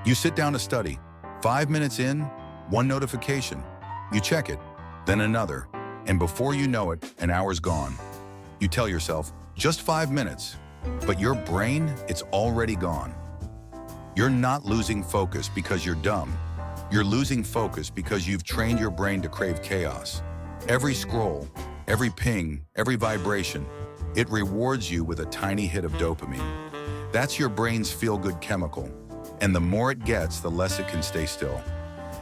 You sit down to study. 5 minutes in, one notification. You check it, then another, and before you know it, an hour's gone. You tell yourself, just 5 minutes, but your brain, it's already gone. You're not losing focus because you're dumb. You're losing focus because you've trained your brain to crave chaos. Every scroll, every ping, every vibration, it rewards you with a tiny hit of dopamine. That's your brain's feel-good chemical, and the more it gets, the less it can stay still.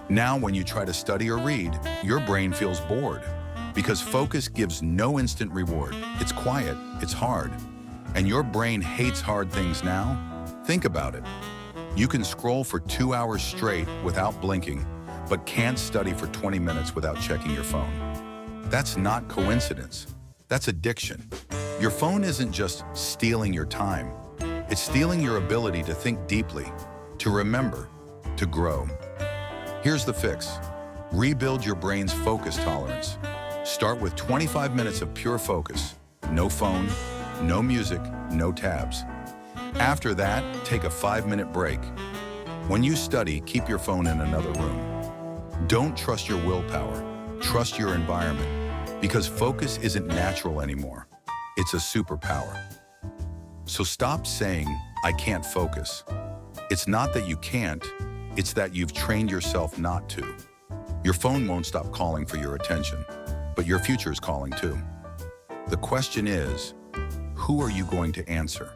Now, when you try to study or read, your brain feels bored because focus gives no instant reward. It's quiet, it's hard, and your brain hates hard things now. Think about it. You can scroll for 2 hours straight without blinking, but can't study for 20 minutes without checking your phone. That's not coincidence. That's addiction. Your phone isn't just stealing your time. It's stealing your ability to think deeply, to remember, to grow. Here's the fix. Rebuild your brain's focus tolerance. Start with 25 minutes of pure focus. No phone, no music, no tabs. After that, take a 5-minute break. When you study, keep your phone in another room. Don't trust your willpower. Trust your environment. Because focus isn't natural anymore. It's a superpower. So stop saying, I can't focus. It's not that you can't, it's that you've trained yourself not to. Your phone won't stop calling for your attention, but your future is calling too. The question is, who are you going to answer?